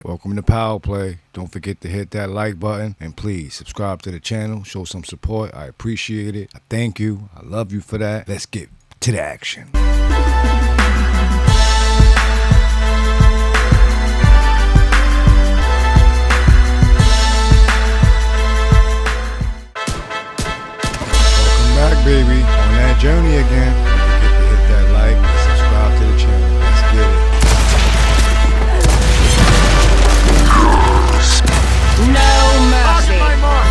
Welcome to Power Play. Don't forget to hit that like button and please subscribe to the channel. Show some support. I appreciate it. I thank you. I love you for that. Let's get to the action. Welcome back, baby. On that journey again. Don't forget to hit that like and subscribe to the channel. Let's get it. No mercy. My mark.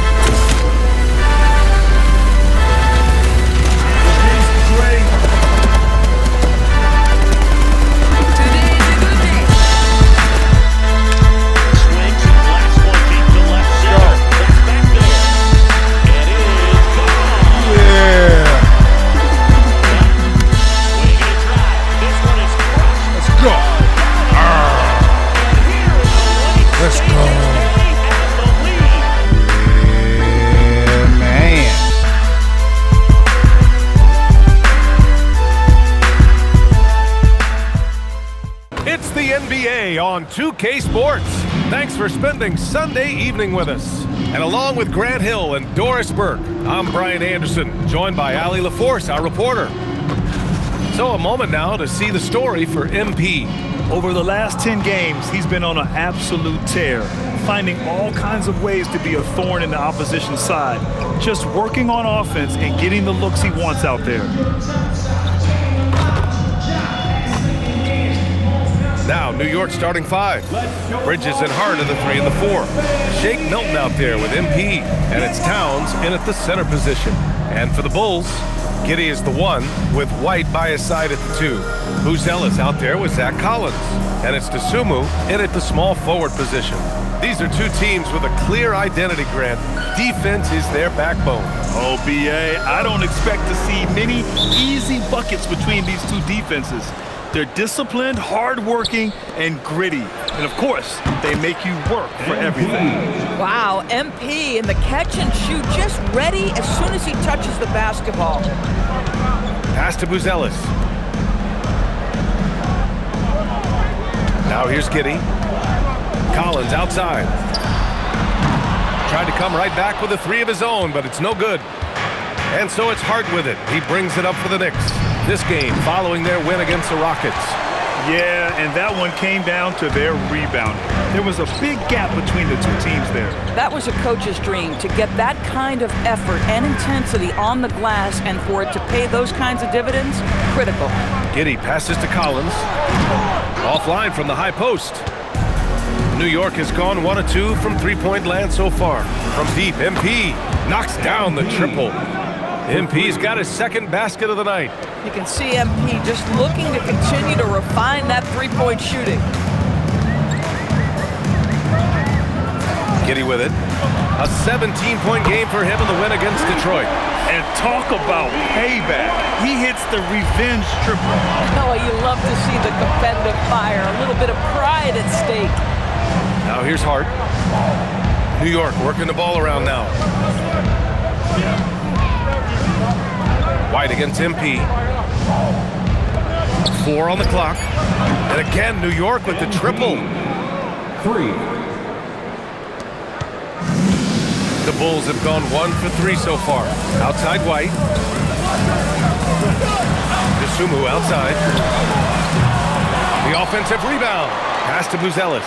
Today's a good day. Swings and blasts one deep to left center. That's back there. And it is gone. Yeah. Swing and a drive. This one is crushed. Let's go. And here is the late Let's stage go. of the day and the lead. Yeah, man. It's the NBA on 2K Sports. Thanks for spending Sunday evening with us. And along with Grant Hill and Doris Burke, I'm Brian Anderson, joined by Allie LaForce, our reporter. So a moment now to see the story for MP. Over the last 10 games, he's been on an absolute tear, finding all kinds of ways to be a thorn in the opposition's side, just working on offense and getting the looks he wants out there. Now, New York starting five. Bridges and Hart in the 3 and the 4. Shake Milton out there with MP, and it's Towns in at the center position. And for the Bulls, Giddey is the 1 with White by his side at the 2. Buzelis out there with Zach Collins. And it's Dosunmu in at the small forward position. These are two teams with a clear identity, Grant. Defense is their backbone. Oh, BA, I don't expect to see many easy buckets between these two defenses. They're disciplined, hardworking, and gritty. And of course, they make you work for everything. Wow, MP in the catch and shoot, just ready as soon as he touches the basketball. Pass to Buzelis. Now here's Giddey. Collins outside. Tried to come right back with a 3 of his own, but it's no good. And so it's Hart with it. He brings it up for the Knicks. This game following their win against the Rockets. Yeah, and that one came down to their rebounding. There was a big gap between the two teams there. That was a coach's dream, to get that kind of effort and intensity on the glass, and for it to pay those kinds of dividends, critical. Giddey passes to Collins. Offline from the high post. New York has gone 1 of 2 from three-point land so far. From deep, MP knocks down the triple. MP's got his second basket of the night. You can see MP just looking to continue to refine that three-point shooting. Giddey with it. A 17-point game for him in the win against Detroit. And talk about payback. He hits the revenge triple. Oh, you love to see the competitive fire, a little bit of pride at stake. Now here's Hart. New York working the ball around now. White against MP. 4 on the clock. And again, New York with the triple. 3. The Bulls have gone 1 for 3 so far. Outside White. Dosunmu outside. The offensive rebound. Pass to Buzelis.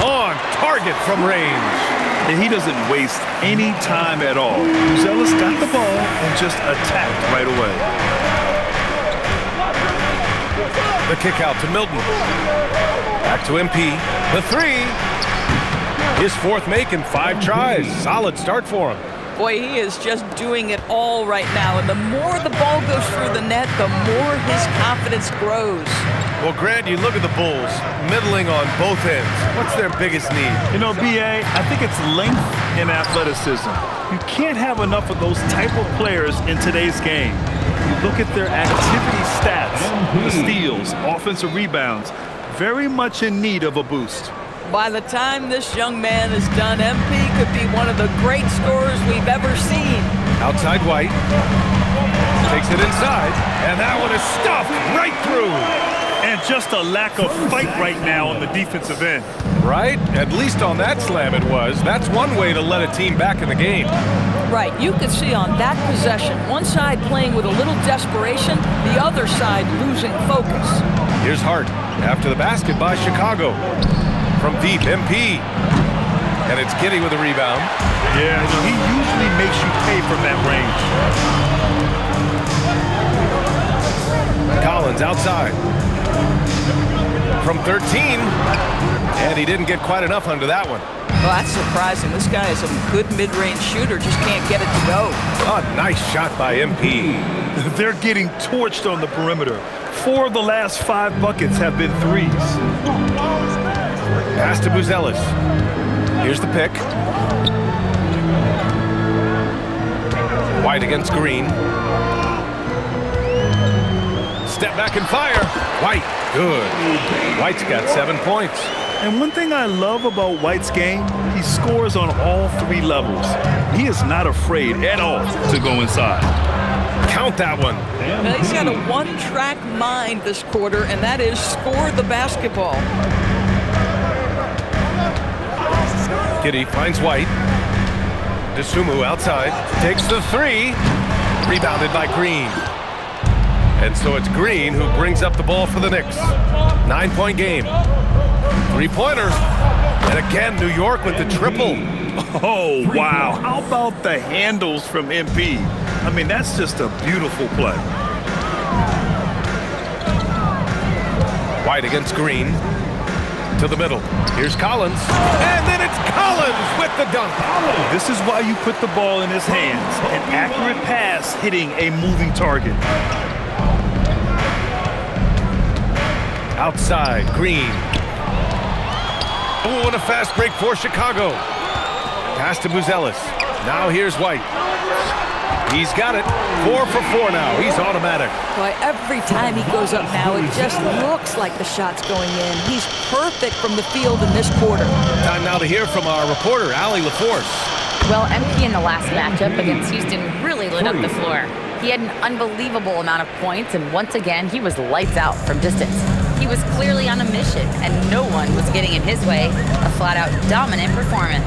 On target from range. And he doesn't waste any time at all. Buzelis got the ball and just attacked right away. The kick out to Milton. Back to MP. The 3. His 4th make in 5 tries. Solid start for him. Boy, he is just doing it all right now. And the more the ball goes through the net, the more his confidence grows. Well, Grant, you look at the Bulls, middling on both ends. What's their biggest need? You know, BA, I think it's length and athleticism. You can't have enough of those type of players in today's game. You look at their activity stats, the steals, offensive rebounds, very much in need of a boost. By the time this young man is done, MP could be one of the great scorers we've ever seen. Outside White. Takes it inside, and that one is stuffed right through. And just a lack of fight right now on the defensive end. Right? At least on that slam it was. That's one way to let a team back in the game. Right, you could see on that possession, one side playing with a little desperation, the other side losing focus. Here's Hart after the basket by Chicago. From deep, MP. And it's Giddey with a rebound. Yeah, he usually makes you pay from that range. Collins outside. From 13. And he didn't get quite enough under that one. Well, that's surprising. This guy is a good mid-range shooter, just can't get it to go. A nice shot by MP. They're getting torched on the perimeter. 4 of the last 5 buckets have been threes. Pass to Buzelis. Here's the pick. White against Green. Step back and fire. White, good. White's got 7 points. And one thing I love about White's game, he scores on all 3 levels. He is not afraid at all to go inside. Count that one. Now, he's got a one-track mind this quarter, and that is score the basketball. Giddey finds White. DeSumo outside. Takes the 3. Rebounded by Green. And so it's Green who brings up the ball for the Knicks. 9-point game. 3-pointer. And again, New York with the triple. Oh, wow. How about the handles from MP? I mean, that's just a beautiful play. White against Green. To the middle. Here's Collins. And then it's Collins with the dunk. This is why you put the ball in his hands. An accurate pass hitting a moving target. Outside, Green. Oh, and a fast break for Chicago. Pass to Buzelis. Now here's White. He's got it. 4 for 4 now. He's automatic. Boy, every time he goes up now, it just looks like the shot's going in. He's perfect from the field in this quarter. Time now to hear from our reporter, Allie LaForce. Well, MP in the last matchup against Houston really lit up the floor. He had an unbelievable amount of points, and once again, he was lights out from distance. He was clearly on a mission, and no one was getting in his way. A flat-out dominant performance.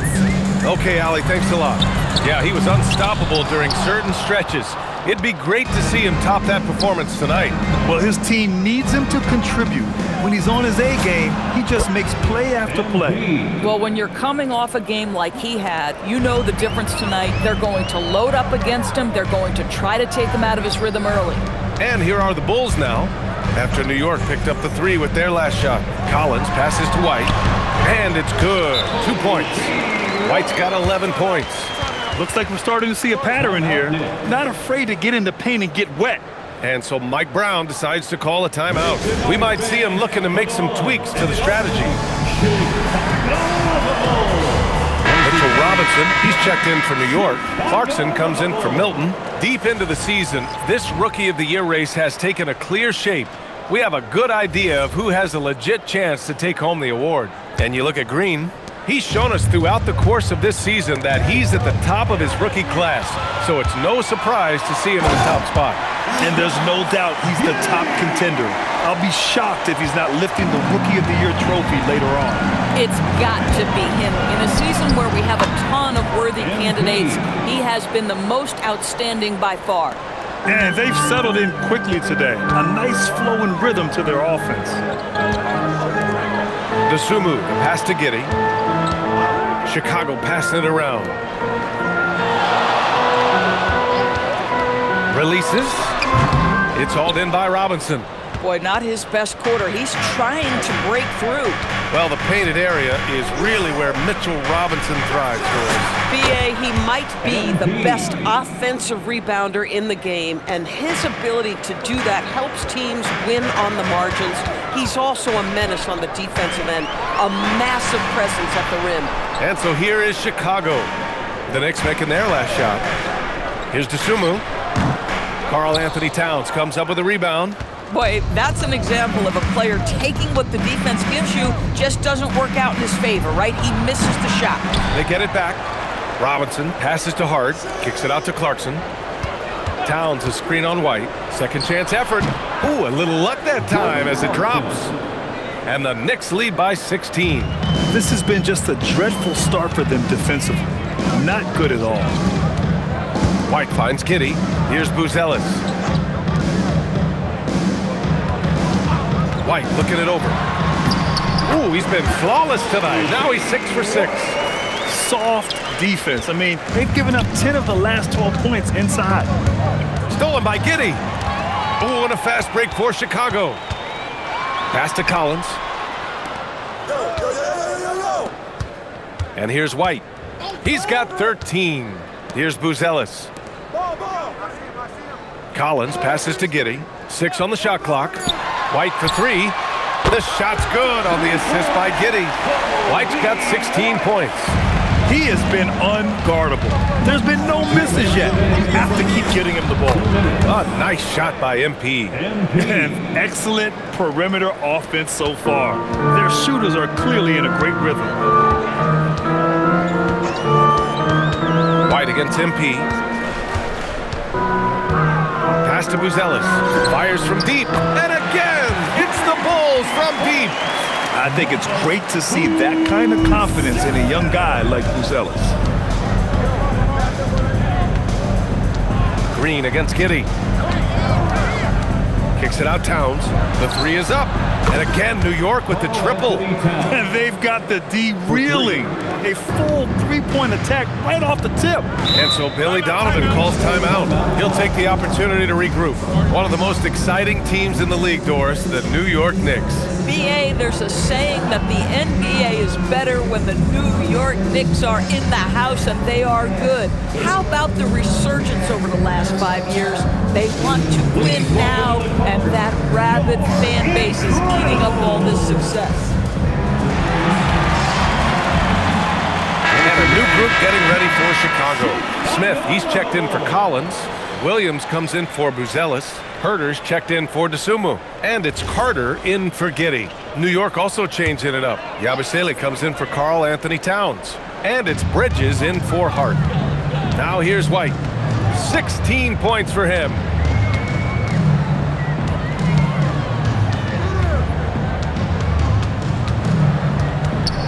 Okay, Allie, thanks a lot. Yeah, he was unstoppable during certain stretches. It'd be great to see him top that performance tonight. Well, his team needs him to contribute. When he's on his A game, he just makes play after play. Well, when you're coming off a game like he had, you know the difference tonight. They're going to load up against him. They're going to try to take him out of his rhythm early. And here are the Bulls now. After New York picked up the 3 with their last shot. Collins passes to White. And it's good. 2 points. White's got 11 points. Looks like we're starting to see a pattern here. Not afraid to get in the paint and get wet. And so Mike Brown decides to call a timeout. We might see him looking to make some tweaks to the strategy. Mitchell Robinson, he's checked in for New York. Clarkson comes in for Milton. Deep into the season, this Rookie of the Year race has taken a clear shape. We have a good idea of who has a legit chance to take home the award. And you look at Green. He's shown us throughout the course of this season that he's at the top of his rookie class, so it's no surprise to see him in the top spot. And there's no doubt he's the top contender. I'll be shocked if he's not lifting the Rookie of the Year trophy later on. It's got to be him. In a season where we have a ton of worthy candidates, he has been the most outstanding by far. And they've settled in quickly today. A nice flowing rhythm to their offense. DeSumo, pass to Giddey. Chicago passing it around. Releases. It's hauled in by Robinson. Boy, not his best quarter. He's trying to break through. Well, the painted area is really where Mitchell Robinson thrives, boys. B.A., he might be the best offensive rebounder in the game, and his ability to do that helps teams win on the margins. He's also a menace on the defensive end, a massive presence at the rim. And so here is Chicago. The Knicks making their last shot. Here's DeSumo. Karl Anthony Towns comes up with a rebound. Boy, that's an example of a player taking what the defense gives you, just doesn't work out in his favor, right? He misses the shot. They get it back. Robinson passes to Hart, kicks it out to Clarkson. Towns a screen on White. Second chance effort. Ooh, a little luck that time as it drops. And the Knicks lead by 16. This has been just a dreadful start for them defensively. Not good at all. White finds Giddey. Here's Buzelis. White looking it over. Ooh, he's been flawless tonight. Now he's 6 for 6. Soft defense. I mean, they've given up 10 of the last 12 points inside. Stolen by Giddey. Ooh, and a fast break for Chicago. Pass to Collins. And here's White. He's got 13. Here's Buzelis. Collins passes to Giddey. 6 on the shot clock. White for 3. The shot's good on the assist by Giddey. White's got 16 points. He has been unguardable. There's been no misses yet. You have to keep getting him the ball. A nice shot by MP. And excellent perimeter offense so far. Their shooters are clearly in a great rhythm. White against MP. Pass to Buzelis. Fires from deep. And again, hits the Bulls from deep. I think it's great to see that kind of confidence in a young guy like Buzelis. Green against Giddey. Kicks it out Towns. The 3 is up. And again, New York with the triple. And they've got the D reeling. A full 3-point attack right off the tip. And so Billy Donovan calls timeout. He'll take the opportunity to regroup. One of the most exciting teams in the league, Doris, the New York Knicks. BA, there's a saying that the NBA is better when the New York Knicks are in the house and they are good. How about the resurgence over the last 5 years? They want to win now, and that rabid fan base is eating up all this success. And a new group getting ready for Chicago. Smith, he's checked in for Collins. Williams comes in for Buzelis. Herter's checked in for Dosunmu. And it's Carter in for Giddey. New York also changing it up. Yabusele comes in for Karl Anthony Towns. And it's Bridges in for Hart. Now here's White. 16 points for him.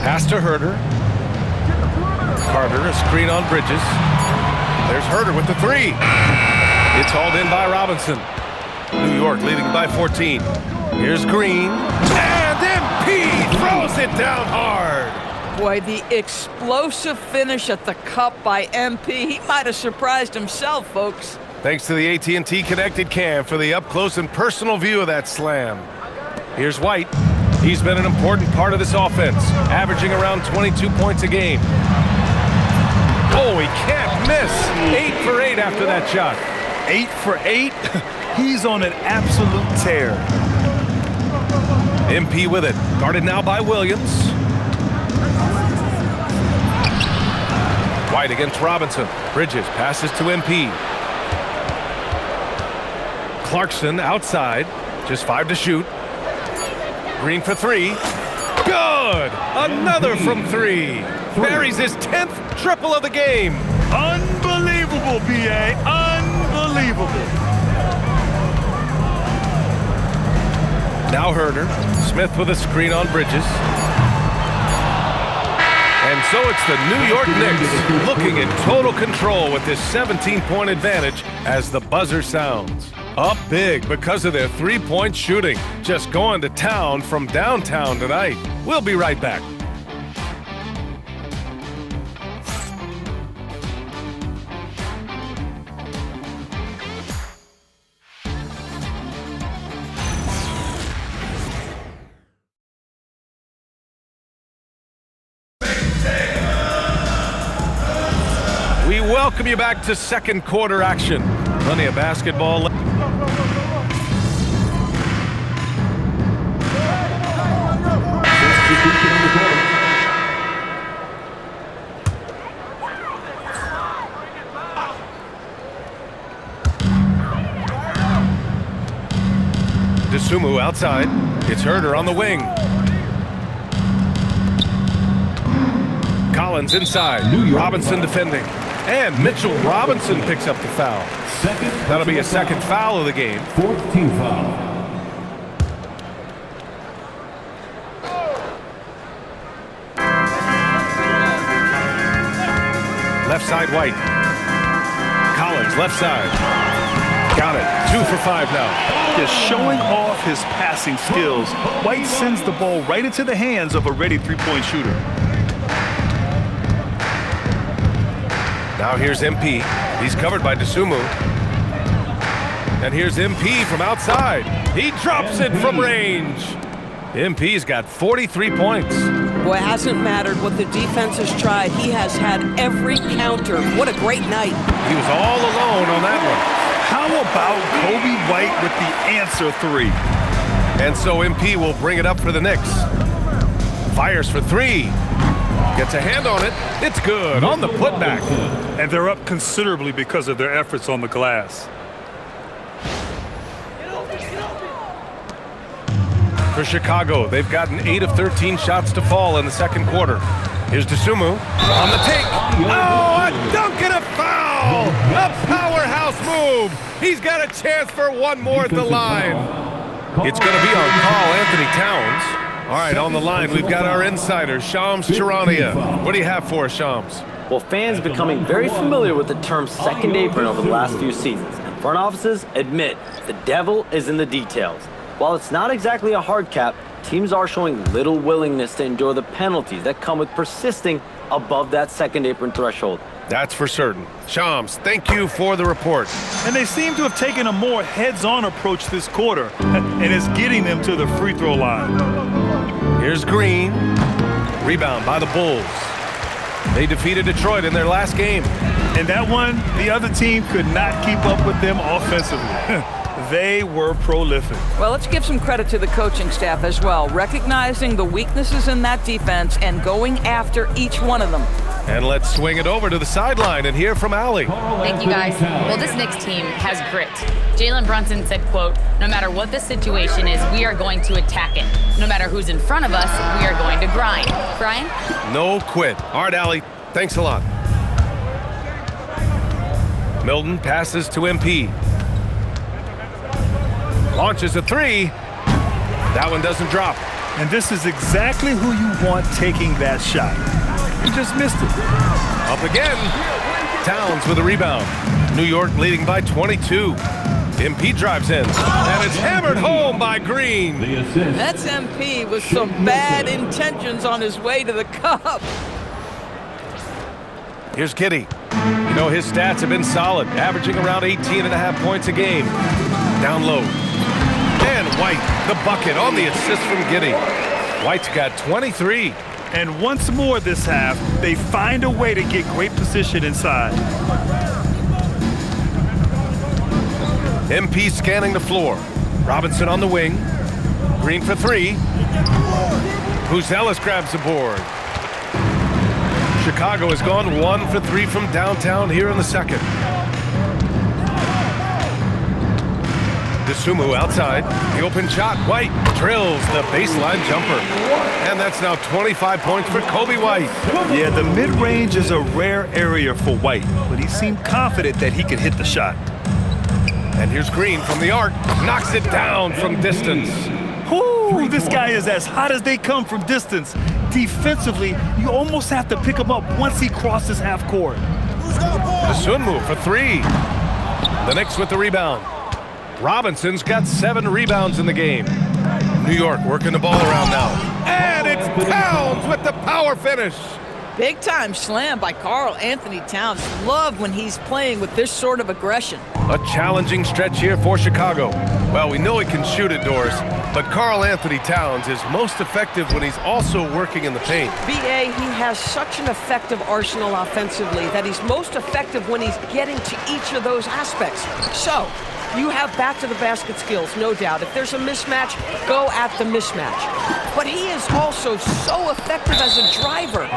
Pass to Herter. Carter, a screen on Bridges. There's Herter with the 3. It's hauled in by Robinson. New York leading by 14. Here's Green. And MP throws it down hard. Boy, the explosive finish at the cup by MP. He might have surprised himself, folks. Thanks to the AT&T Connected Cam for the up-close and personal view of that slam. Here's White. He's been an important part of this offense, averaging around 22 points a game. Oh, he can't miss. 8 for 8 after that shot. 8 for 8? He's on an absolute tear. MP with it. Guarded now by Williams. White against Robinson. Bridges passes to MP. Clarkson outside. Just 5 to shoot. Green for 3. Good! Another from 3. Buries his 10th triple of the game. Unbelievable, BA. Unbelievable. Now Herter. Smith with a screen on Bridges. And so it's the New York Knicks looking in total control with this 17-point advantage as the buzzer sounds. Up big because of their 3-point shooting. Just going to town from downtown tonight. We'll be right back. We welcome you back to second quarter action. Plenty of basketball. Dosunmu outside. It's Herter on the wing. Collins inside. Robinson defending. And Mitchell Robinson picks up the foul. That'll be a second foul of the game. 14th foul. Left side, White. Collins, left side. Got it. 2 for 5 now. Just showing off his passing skills, White sends the ball right into the hands of a ready three-point shooter. Now here's MP. He's covered by Dosunmu. And here's MP from outside. He drops it from range. MP's got 43 points. Boy, it hasn't mattered what the defense has tried. He has had every counter. What a great night. He was all alone on that one. How about Kobe White with the answer three? And so MP will bring it up for the Knicks. Fires for 3. Gets a hand on it. It's good on the putback. And they're up considerably because of their efforts on the glass. For Chicago, they've gotten 8 of 13 shots to fall in the second quarter. Here's Dosunmu on the take. Oh, a dunk and a foul! A powerhouse move! He's got a chance for one more at the line. It's going to be on Karl-Anthony Towns. All right, on the line, we've got our insider, Shams Charania. What do you have for us, Shams? Well, fans becoming very familiar with the term second apron over the last few seasons, and front offices admit the devil is in the details. While it's not exactly a hard cap, teams are showing little willingness to endure the penalties that come with persisting above that second apron threshold. That's for certain. Shams, thank you for the report. And they seem to have taken a more heads-on approach this quarter, and it's getting them to the free throw line. Here's Green. Rebound by the Bulls. They defeated Detroit in their last game. And that one, the other team could not keep up with them offensively. They were prolific. Well, let's give some credit to the coaching staff as well, recognizing the weaknesses in that defense and going after each one of them. And let's swing it over to the sideline and hear from Allie. Thank you, guys. Well, this Knicks team has grit. Jalen Brunson said, quote, "No matter what the situation is, we are going to attack it. No matter who's in front of us, we are going to grind." Brian? No quit. All right, Allie, thanks a lot. Milton passes to MP. Launches a 3. That one doesn't drop. And this is exactly who you want taking that shot. He just missed it. Up again. Towns with a rebound. New York leading by 22. MP drives in, and it's hammered home by Green. That's MP with some bad intentions on his way to the cup. Here's Giddey. You know, his stats have been solid, averaging around 18.5 points a game. Down low. And White, the bucket on the assist from Giddey. White's got 23. And once more this half, they find a way to get great position inside. MP scanning the floor. Robinson on the wing. Green for 3. Huzelis grabs the board. Chicago has gone 1 for 3 from downtown here in the second. Dosunmu outside. The open shot. White drills the baseline jumper. And that's now 25 points for Kobe White. Yeah, the mid-range is a rare area for White, but he seemed confident that he could hit the shot. And here's Green from the arc. Knocks it down from distance. Whoo, this guy is as hot as they come from distance. Defensively, you almost have to pick him up once he crosses half court. Dosunmu for 3. The Knicks with the rebound. Robinson's got 7 rebounds in the game. New York working the ball around now. And it's Towns with the power finish. Big time slam by Karl-Anthony Towns. Love when he's playing with this sort of aggression. A challenging stretch here for Chicago. Well, we know he can shoot it, Doris, but Karl-Anthony Towns is most effective when he's also working in the paint. B.A., he has such an effective arsenal offensively that he's most effective when he's getting to each of those aspects. So, you have back-to-the-basket skills, no doubt. If there's a mismatch, go at the mismatch. But he is also so effective as a driver.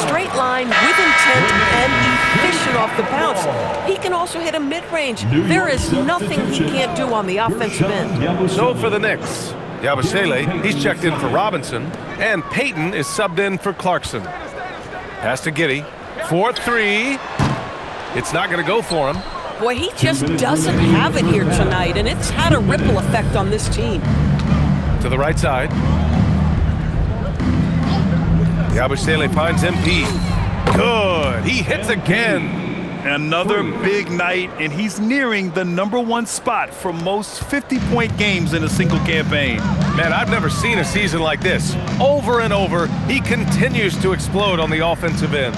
Straight line, with intent, and efficient off the bounce. He can also hit a mid-range. There is nothing he can't do on the offensive end. So for the Knicks, Yabusele, he's checked in for Robinson, and Payton is subbed in for Clarkson. Pass to Giddey, for 3. It's not going to go for him. Boy, he just doesn't have it here tonight, and it's had a ripple effect on this team. To the right side. Yabusele finds MP. Good. He hits again. Another big night, and he's nearing the #1 spot for most 50-point games in a single campaign. Man, I've never seen a season like this. Over and over, he continues to explode on the offensive end.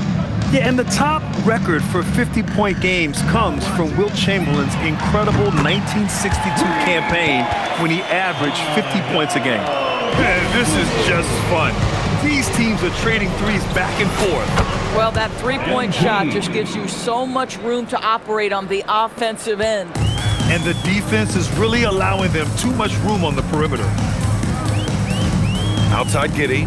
Yeah, and the top record for 50-point games comes from Wilt Chamberlain's incredible 1962 campaign when he averaged 50 points a game. Man, this is just fun. These teams are trading threes back and forth. Well, that three-point shot just gives you so much room to operate on the offensive end. And the defense is really allowing them too much room on the perimeter. Outside Giddey.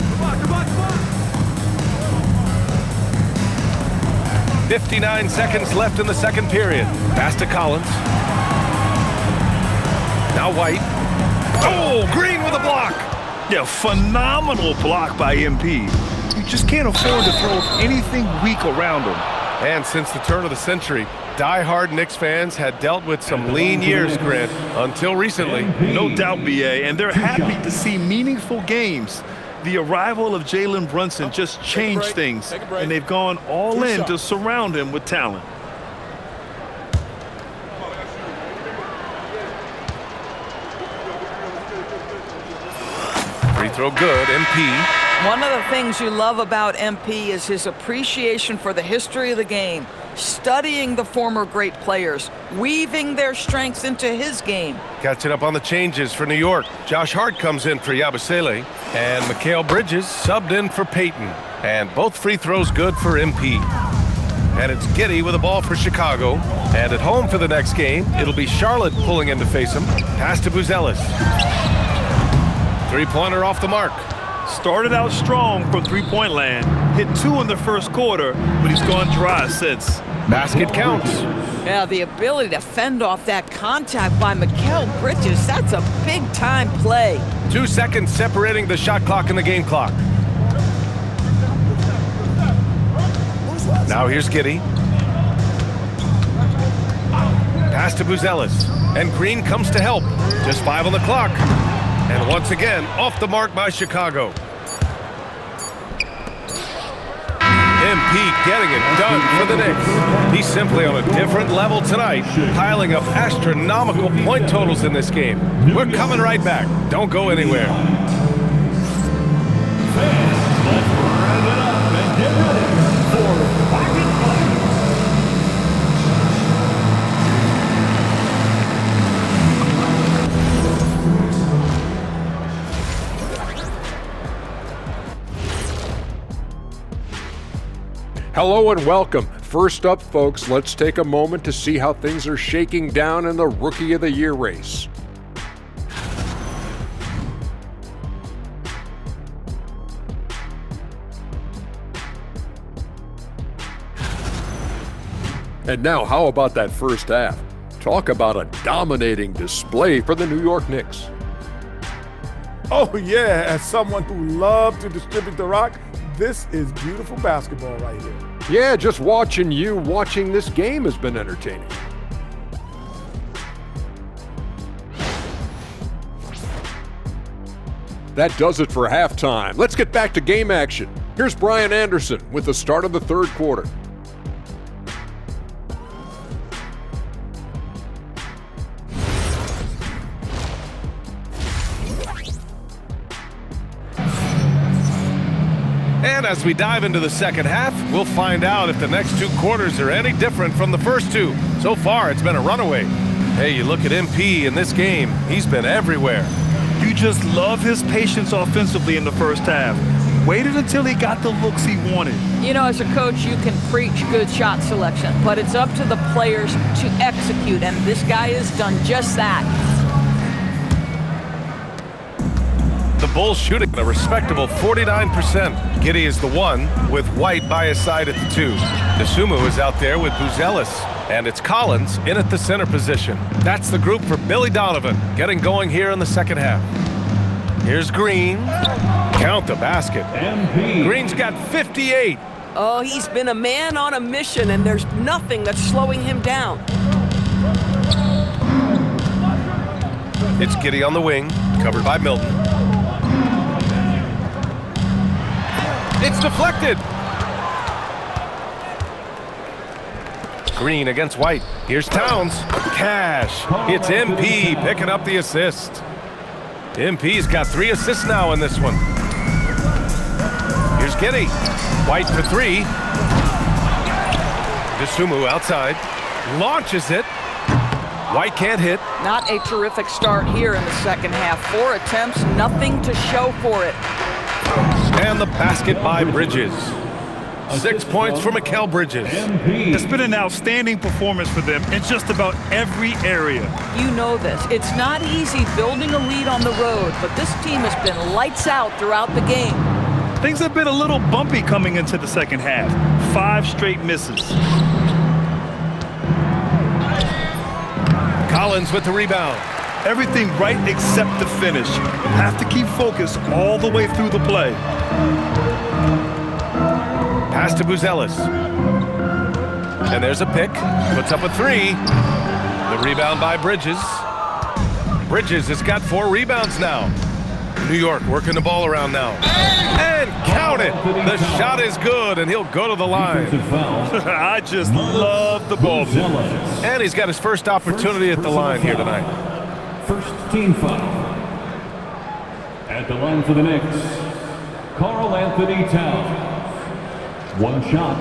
59 seconds left in the second period. Pass to Collins. Now White. Oh, Green with a block. Yeah, phenomenal block by MP. You just can't afford to throw anything weak around him. And since the turn of the century, die-hard Knicks fans had dealt with some lean years, Grant, until recently. No doubt, BA, and they're happy to see meaningful games. The arrival of Jalen Brunson just changed things, and they've gone all in to surround him with talent. Free throw good, MP. One of the things you love about MP is his appreciation for the history of the game, studying the former great players, weaving their strengths into his game. Catching up on the changes for New York. Josh Hart comes in for Yabusele, and Mikal Bridges subbed in for Payton. And both free throws good for MP. And it's Giddey with the ball for Chicago. And at home for the next game, it'll be Charlotte pulling in to face him. Pass to Buzelis. Three-pointer off the mark. Started out strong from three-point land, hit 2 in the first quarter, but he's gone dry since. Basket counts. Yeah, the ability to fend off that contact by Mikal Bridges, that's a big-time play. 2 seconds separating the shot clock and the game clock. Now here's Giddey. Pass to Buzelis. And Green comes to help. Just 5 on the clock. And once again, off the mark by Chicago. MP getting it done for the Knicks. He's simply on a different level tonight, piling up astronomical point totals in this game. We're coming right back. Don't go anywhere. Let's rev it up and get ready for Pocket Play. Hello and welcome. First up, folks, let's take a moment to see how things are shaking down in the Rookie of the Year race. And now, how about that first half? Talk about a dominating display for the New York Knicks. Oh yeah, as someone who loved to distribute the rock, this is beautiful basketball right here. Yeah, just watching this game has been entertaining. That does it for halftime. Let's get back to game action. Here's Brian Anderson with the start of the third quarter. And as we dive into the second half, we'll find out if the next 2 quarters are any different from the first 2. So far, it's been a runaway. Hey, you look at MP in this game, he's been everywhere. You just love his patience offensively in the first half. Waited until he got the looks he wanted. You know, as a coach, you can preach good shot selection, but it's up to the players to execute, and this guy has done just that. The Bulls shooting at a respectable 49%. Giddey is the 1, with White by his side at the 2. Dosunmu is out there with Buzelis, and it's Collins in at the center position. That's the group for Billy Donovan, getting going here in the second half. Here's Green. Count the basket. Green's got 58. Oh, he's been a man on a mission, and there's nothing that's slowing him down. It's Giddey on the wing, covered by Milton. It's deflected. Green against White. Here's Towns. Cash. It's MP picking up the assist. MP's got 3 assists now in this one. Here's Giddey. White for 3. DeSumo outside. Launches it. White can't hit. Not a terrific start here in the second half. 4 attempts, nothing to show for it. And the basket by Bridges. 6 points for Mikal Bridges. It's been an outstanding performance for them in just about every area. You know this. It's not easy building a lead on the road, but this team has been lights out throughout the game. Things have been a little bumpy coming into the second half. 5 straight misses. Collins with the rebound. Everything right except the finish. Have to keep focused all the way through the play. Pass to Buzelis. And there's a pick. Puts up a 3. The rebound by Bridges. Bridges has got 4 rebounds now. New York working the ball around now. And count it. The shot is good, and he'll go to the line. I just love the ball. And he's got his first opportunity at the line here tonight. First team foul. At the line for the Knicks, Karl Anthony Towns. 1 shot.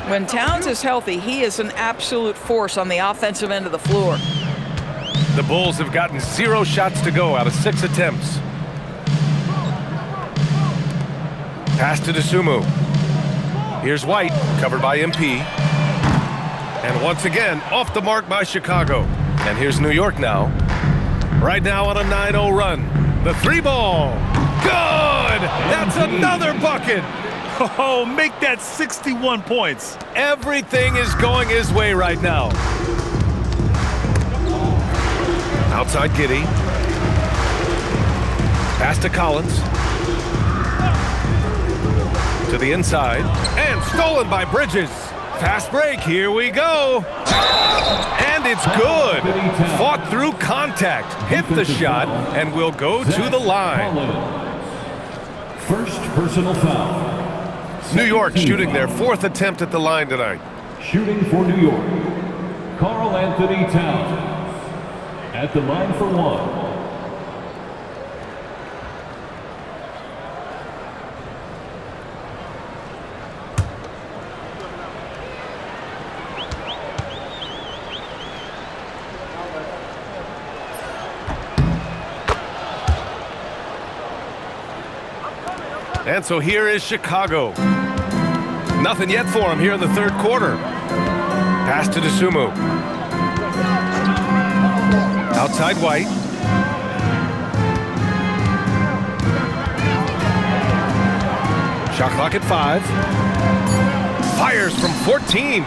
When Towns is healthy, he is an absolute force on the offensive end of the floor. The Bulls have gotten 0 shots to go out of 6 attempts. Pass to DeSumo. Here's White, covered by MP. And once again, off the mark by Chicago. And here's New York now. Right now on a 9-0 run. The 3-ball. Good! That's another bucket! Oh, make that 61 points. Everything is going his way right now. Outside Giddey. Pass to Collins. To the inside. And stolen by Bridges. Fast break, here we go. And it's good. Fought through contact, hit the shot, and will go to the line. First personal foul. New York shooting their 4th attempt at the line tonight. Shooting for New York, Karl Anthony Towns. At the line for 1. And so here is Chicago. Nothing yet for him here in the 3rd quarter. Pass to DeSumo. Outside White. Shot clock at 5. Fires from 14.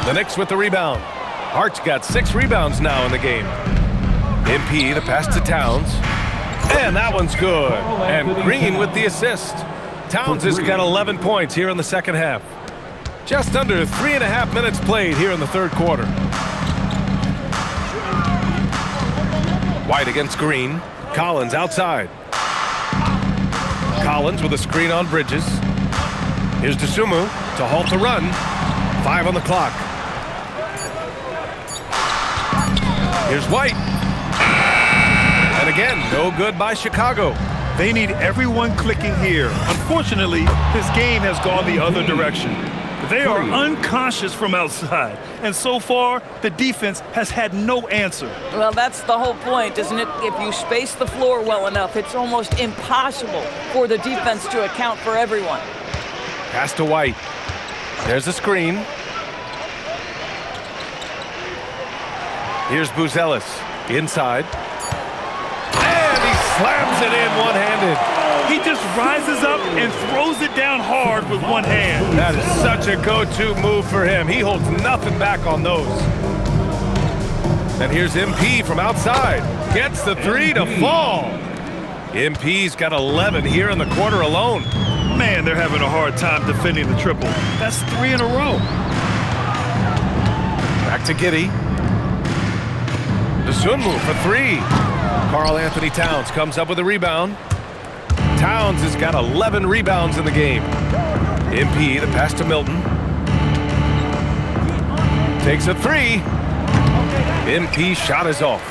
The Knicks with the rebound. Hart's got 6 rebounds now in the game. MP, the pass to Towns. And that one's good. And Green with the assist. Towns has got 11 points here in the second half. Just under 3.5 minutes played here in the 3rd quarter. White against Green. Collins outside. Collins with a screen on Bridges. Here's DeSumo to halt the run. 5 on the clock. Here's White. And again, no good by Chicago. They need everyone clicking here. Unfortunately, this game has gone the other direction. They are unconscious from outside, and so far, the defense has had no answer. Well, that's the whole point, isn't it? If you space the floor well enough, it's almost impossible for the defense to account for everyone. Pass to White. There's a screen. Here's Buzelis inside. And he slams it in one-handed. He just rises up and throws it down hard with one hand. That is such a go-to move for him. He holds nothing back on those. And here's MP from outside. Gets the three to fall. MP's got 11 here in the quarter alone. Man, they're having a hard time defending the triple. That's 3 in a row. Back to Giddey. The swim move for 3. Karl Anthony Towns comes up with a rebound. Towns has got 11 rebounds in the game. MP, the pass to Milton. Takes a 3. MP shot is off.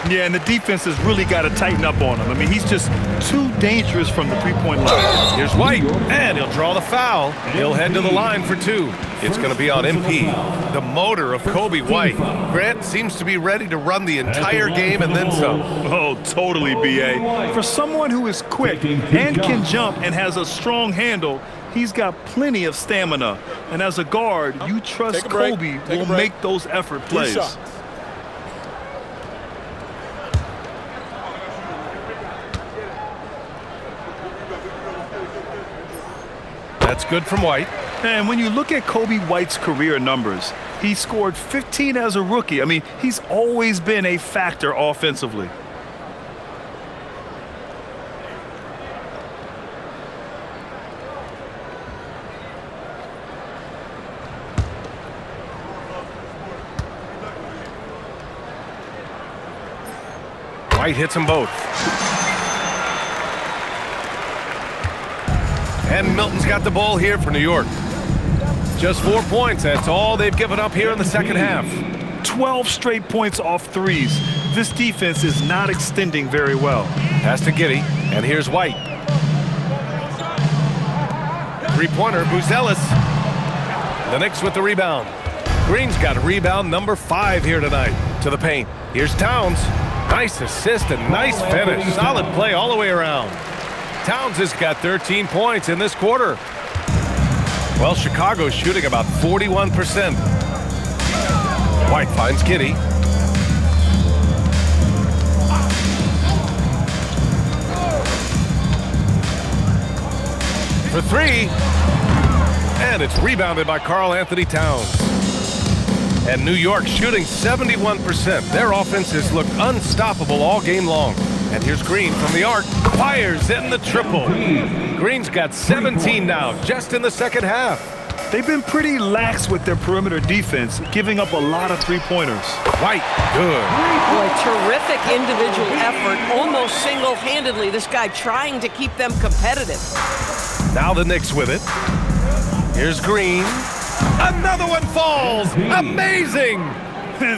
Yeah, and the defense has really got to tighten up on him. I mean, he's just too dangerous from the three-point line. Here's White, and he'll draw the foul. He'll head to the line for 2. It's going to be on MP, the motor of Kobe White. Grant seems to be ready to run the entire game and then some. Oh, totally, B.A. For someone who is quick and can jump and has a strong handle, he's got plenty of stamina. And as a guard, you trust Kobe will make those effort plays. That's good from White. And when you look at Kobe White's career numbers, he scored 15 as a rookie. I mean, he's always been a factor offensively. White hits them both. And Milton's got the ball here for New York. Just 4 points. That's all they've given up here in the second half. 12 straight points off threes. This defense is not extending very well. Pass to Giddey, and here's White. Three-pointer, Buzelis. The Knicks with the rebound. Green's got rebound number 5 here tonight. To the paint. Here's Towns. Nice assist and nice finish. Solid play all the way around. Towns has got 13 points in this quarter. Well, Chicago's shooting about 41%. White finds Giddey. For 3. And it's rebounded by Karl Anthony Towns. And New York shooting 71%. Their offense has looked unstoppable all game long. And here's Green from the arc. Fires in the triple. Green's got 17 now, just in the second half. They've been pretty lax with their perimeter defense, giving up a lot of three-pointers. White, good. Boy, terrific individual effort, almost single-handedly. This guy trying to keep them competitive. Now the Knicks with it. Here's Green. Another one falls. Amazing.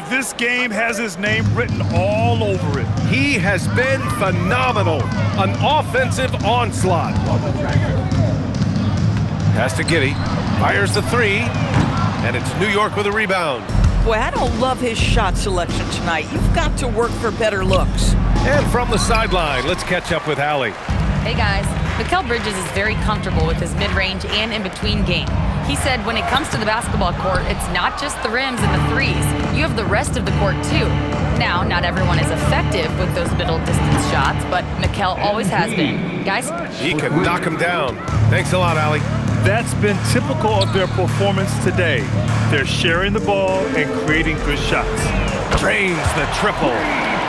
This game has his name written all over it. He has been phenomenal. An offensive onslaught. Pass to Giddey. Fires the 3. And it's New York with a rebound. Boy, I don't love his shot selection tonight. You've got to work for better looks. And from the sideline, let's catch up with Allie. Hey guys, Mikal Bridges is very comfortable with his mid-range and in-between game. He said when it comes to the basketball court, it's not just the rims and the threes. You have the rest of the court too. Now, not everyone is effective with those middle distance shots, but Mikal always has been. Guys? He can knock him down. Thanks a lot, Allie. That's been typical of their performance today. They're sharing the ball and creating good shots. Drains the triple.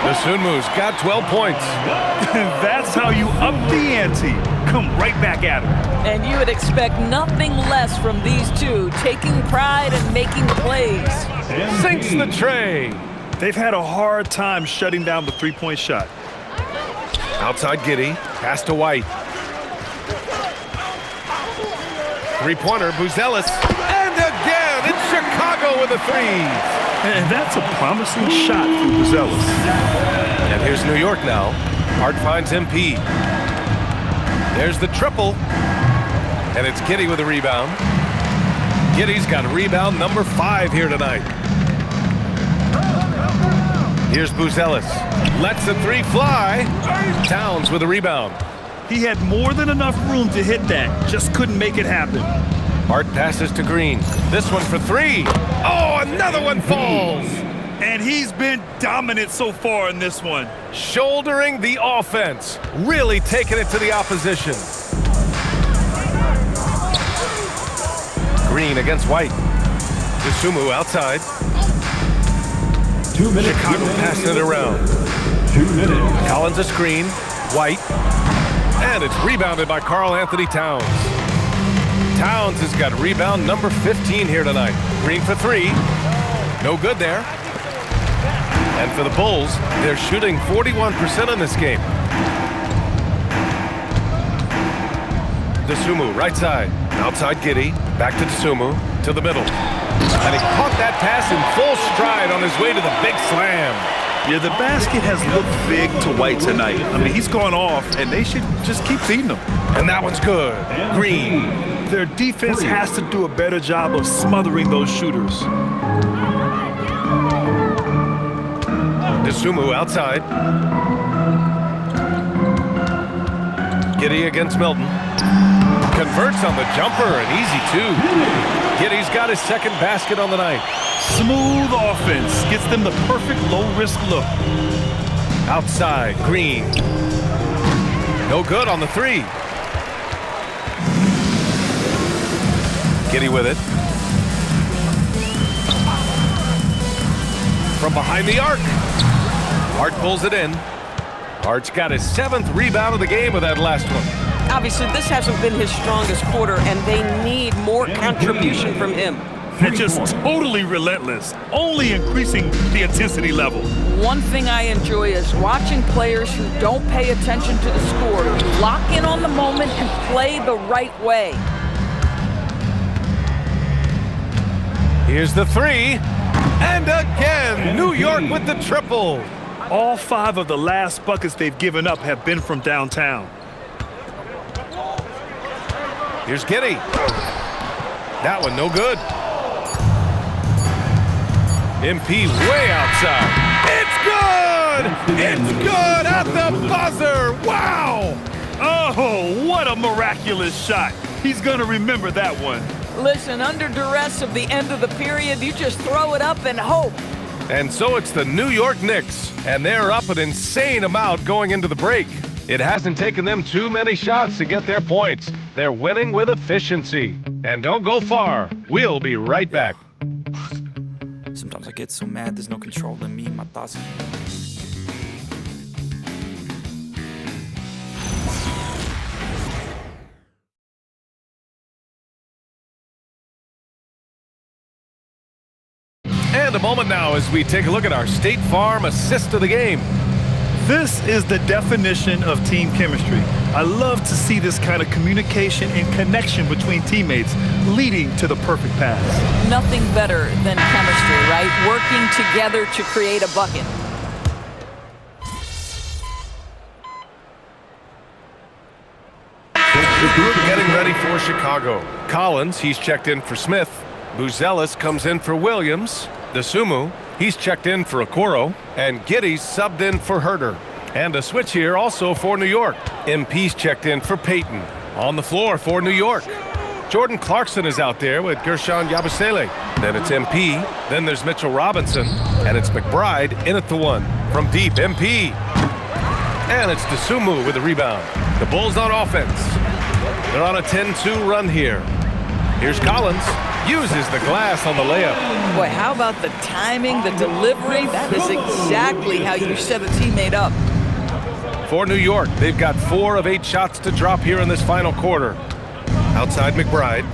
The Sunmu's got 12 points. That's how you up the ante. Come right back at him. And you would expect nothing less from these two, taking pride and making plays. Sinks the tray. They've had a hard time shutting down the three-point shot. Outside Giddey, pass to White. Three-pointer, Buzelis. And again, it's Chicago with a 3. And that's a promising shot for Buzelis. And here's New York now. Hart finds MP. There's the triple. And it's Giddey with a rebound. Giddey's got rebound number 5 here tonight. Here's Buzelis. Lets the 3 fly. Towns with a rebound. He had more than enough room to hit that. Just couldn't make it happen. Hart passes to Green. This one for 3. Oh, another one falls. And he's been dominant so far in this one. Shouldering the offense. Really taking it to the opposition. Green against White. Sumu outside. 2 minutes. Chicago passing it around. 2 minutes. Collins a screen. White. And it's rebounded by Karl Anthony Towns. Towns has got rebound number 15 here tonight. Green for three. No good there. And for the Bulls, they're shooting 41% in this game. Dosunmu, right side. Outside Giddey. Back to Dosunmu. To the middle. And he caught that pass in full stride on his way to the big slam. Yeah, the basket has looked big to White tonight. I mean, he's gone off, and they should just keep feeding him. And that one's good. Green. Their defense has to do a better job of smothering those shooters. Dosunmu outside. Giddey against Melton. Converts on the jumper, and easy two. Giddey's got his second basket on the night. Smooth offense gets them the perfect low-risk look. Outside, Green. No good on the three. Giddey with it. From behind the arc. Hart pulls it in. Hart's got his 7th rebound of the game with that last one. Obviously, this hasn't been his strongest quarter, and they need more contribution from him. They're just totally relentless, only increasing the intensity level. One thing I enjoy is watching players who don't pay attention to the score lock in on the moment and play the right way. Here's the three. And again, New York with the triple. All 5 of the last buckets they've given up have been from downtown. Here's Giddey. That one no good. MP way outside. It's good! It's good at the buzzer! Wow! Oh, what a miraculous shot. He's going to remember that one. Listen, under duress of the end of the period, you just throw it up and hope. And so it's the New York Knicks, and they're up an insane amount going into the break. It hasn't taken them too many shots to get their points. They're winning with efficiency. And don't go far. We'll be right back. Sometimes I get so mad there's no control in me, my thoughts. And a moment now as we take a look at our State Farm assist of the game. This is the definition of team chemistry. I love to see this kind of communication and connection between teammates leading to the perfect pass. Nothing better than chemistry, right? Working together to create a bucket. The group getting ready for Chicago. Collins, he's checked in for Smith. Buzelis comes in for Williams. Dosunmu, he's checked in for Okoro. And Giddey's subbed in for Herter. And a switch here also for New York. MP's checked in for Payton. On the floor for New York. Jordan Clarkson is out there with Gershon Yabusele. Then it's MP. Then there's Mitchell Robinson. And it's McBride in at the one. From deep, MP. And it's Dosunmu with the rebound. The Bulls on offense. They're on a 10-2 run here. Here's Collins. Uses the glass on the layup. Boy, how about the timing, the delivery? That is exactly how you set a teammate up. For New York, they've got 4 of 8 shots to drop here in this final quarter. Outside McBride.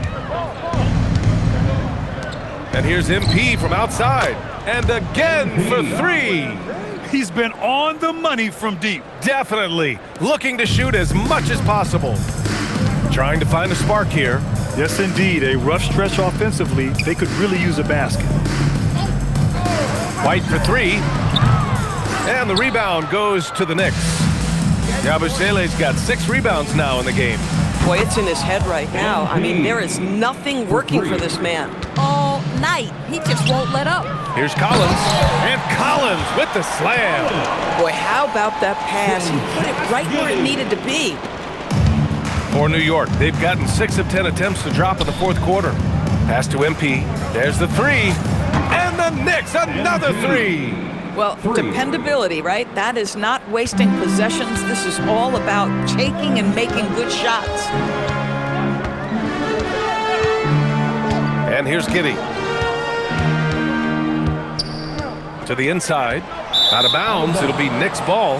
And here's MP from outside. And again for 3. He's been on the money from deep. Definitely. Looking to shoot as much as possible. Trying to find a spark here. Yes, indeed. A rough stretch offensively. They could really use a basket. White for 3. And the rebound goes to the Knicks. Yabusele's got 6 rebounds now in the game. Boy, it's in his head right now. I mean, there is nothing working for this man. All night. He just won't let up. Here's Collins. And Collins with the slam. Boy, how about that pass? He put it right where it needed to be. For New York, they've gotten 6 of 10 attempts to drop in the 4th quarter. Pass to MP. There's the 3. And the Knicks, another 3. Well, dependability, right? That is not wasting possessions. This is all about taking and making good shots. And here's Giddey. To the inside. Out of bounds. It'll be Knicks ball.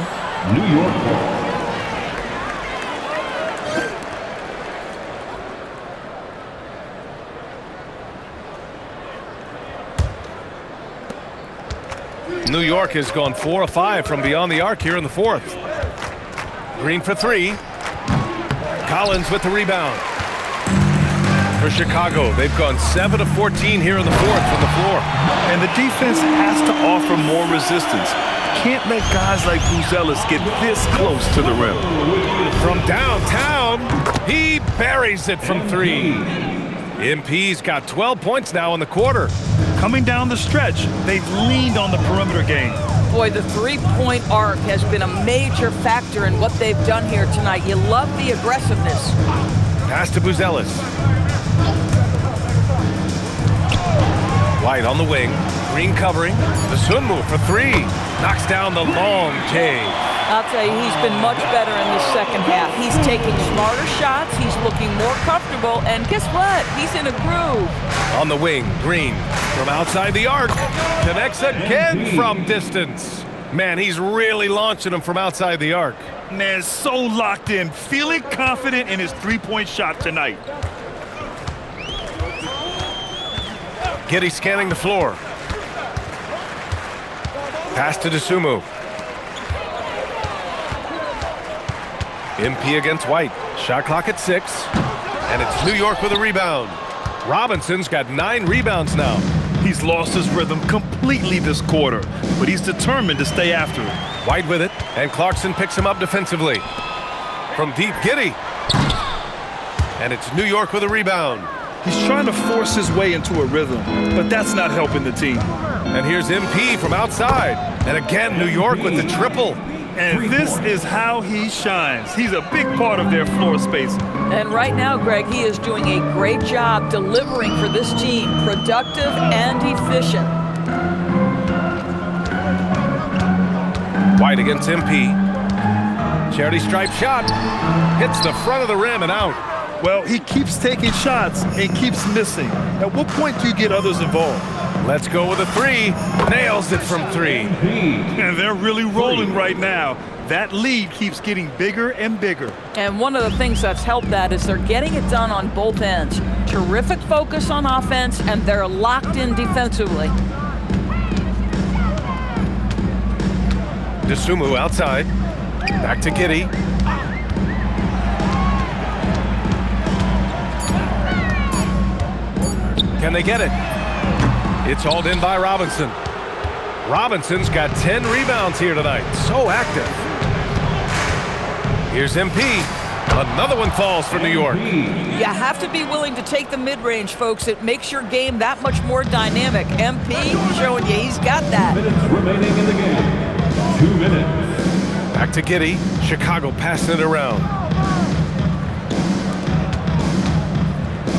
New York ball. New York has gone 4 of 5 from beyond the arc here in the fourth. Green for 3. Collins with the rebound. For Chicago, they've gone 7 of 14 here in the fourth from the floor. And the defense has to offer more resistance. Can't let guys like Buzelis get this close to the rim. From downtown, he buries it from 3. MP's got 12 points now in the quarter. Coming down the stretch, they've leaned on the perimeter game. Boy, the three-point arc has been a major factor in what they've done here tonight. You love the aggressiveness. Pass to Buzelis. White on the wing. Green covering. The Sunmu for 3. Knocks down the long J. I'll tell you, he's been much better in the second half. He's taking smarter shots. He's looking more comfortable. And guess what? He's in a groove. On the wing, Green from outside the arc. Connects again from distance. Man, he's really launching him from outside the arc. Man, so locked in, feeling confident in his three-point shot tonight. Giddey scanning the floor. Pass to Dosunmu. MP against White. Shot clock at 6. And it's New York with a rebound. Robinson's got 9 rebounds now. He's lost his rhythm completely this quarter, but he's determined to stay after it. White with it, and Clarkson picks him up defensively. From deep, Giddey. And it's New York with a rebound. He's trying to force his way into a rhythm, but that's not helping the team. And here's MP from outside. And again, New York with the triple. And this is how he shines. He's a big part of their floor space. And right now, Greg, he is doing a great job delivering for this team. Productive and efficient. White against MP. Charity stripe shot. Hits the front of the rim and out. Well, he keeps taking shots and keeps missing. At what point do you get others involved? Let's go with a 3. Nails it from 3. And they're really rolling right now. That lead keeps getting bigger and bigger. And one of the things that's helped that is they're getting it done on both ends. Terrific focus on offense, and they're locked in defensively. Dosunmu outside. Back to Giddey. Can they get it? It's hauled in by Robinson. Robinson's got 10 rebounds here tonight. So active. Here's MP. Another one falls for New York. You have to be willing to take the mid-range, folks. It makes your game that much more dynamic. MP showing you he's got that. Minutes remaining in the game. 2 minutes. Back to Giddey. Chicago passing it around.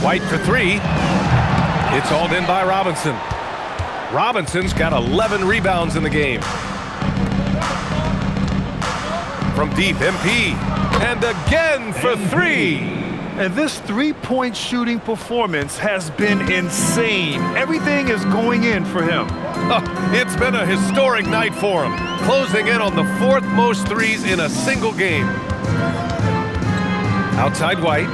White for 3. It's hauled in by Robinson. Robinson's got 11 rebounds in the game. From deep, MP. And again for 3. And this three-point shooting performance has been insane. Everything is going in for him. It's been a historic night for him. Closing in on the 4th most threes in a single game. Outside White.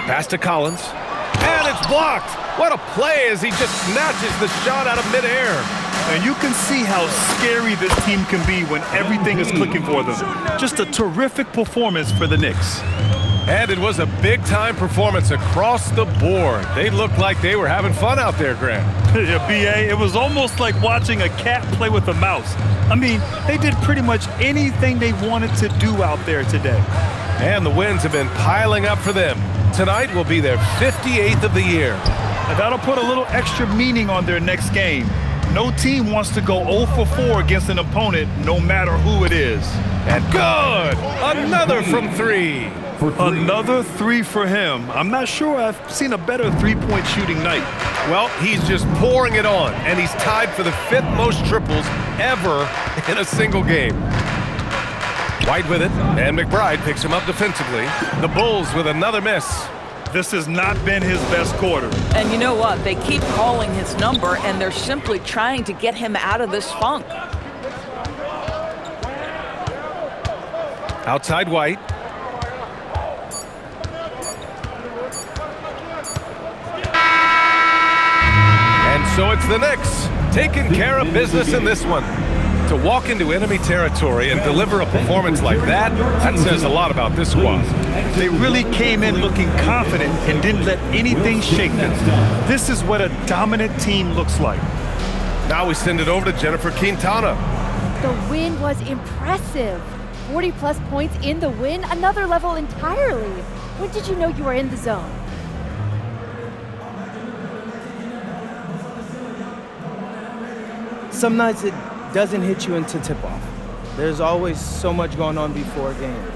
Pass to Collins. And it's blocked. What a play as he just snatches the shot out of midair. And you can see how scary this team can be when everything is clicking for them. Just a terrific performance for the Knicks. And it was a big-time performance across the board. They looked like they were having fun out there, Grant. Yeah, B.A., it was almost like watching a cat play with a mouse. I mean, they did pretty much anything they wanted to do out there today. And the wins have been piling up for them. Tonight will be their 58th of the year. And that'll put a little extra meaning on their next game. No team wants to go 0 for 4 against an opponent, no matter who it is. And good! Another from 3. Another 3 for him. I'm not sure I've seen a better three-point shooting night. Well, he's just pouring it on, and he's tied for the 5th most triples ever in a single game. White with it, and McBride picks him up defensively. The Bulls with another miss. This has not been his best quarter. And you know what? They keep calling his number, and they're simply trying to get him out of this funk. Outside White. And so it's the Knicks taking care of business in this one. To walk into enemy territory and deliver a performance like that, that says a lot about this squad. They really came in looking confident and didn't let anything shake them. This is what a dominant team looks like. Now we send it over to Jennifer Quintana. The win was impressive. 40-plus points in the win, another level entirely. When did you know you were in the zone? Some nights it doesn't hit you into tip-off. There's always so much going on before a game.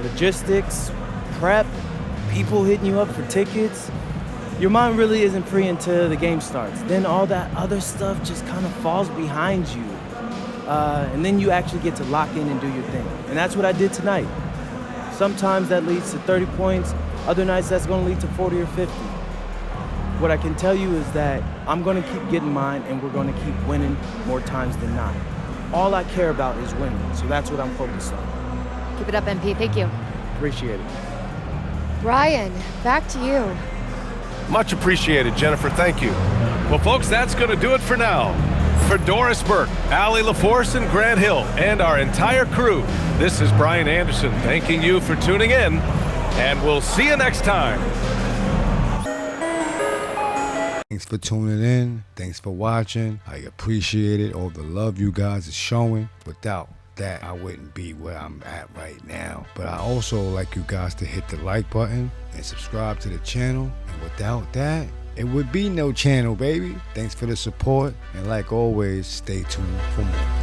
Logistics, prep, people hitting you up for tickets. Your mind really isn't free until the game starts. Then all that other stuff just kind of falls behind you. And then you actually get to lock in and do your thing. And that's what I did tonight. Sometimes that leads to 30 points. Other nights that's going to lead to 40 or 50. What I can tell you is that I'm going to keep getting mine, and we're going to keep winning more times than not. All I care about is winning, so that's what I'm focused on. Keep it up, MP. Thank you. Appreciate it. Ryan, back to you. Much appreciated, Jennifer. Thank you. Well, folks, that's going to do it for now. For Doris Burke, Allie LaForce, and Grant Hill, and our entire crew, this is Brian Anderson thanking you for tuning in, and we'll see you next time. Thanks for tuning in. Thanks for watching. I appreciate it. All the love you guys are showing. Without that, I wouldn't be where I'm at right now. But I also like you guys to hit the like button and subscribe to the channel. And without that, it would be no channel, baby. Thanks for the support. And like always, stay tuned for more.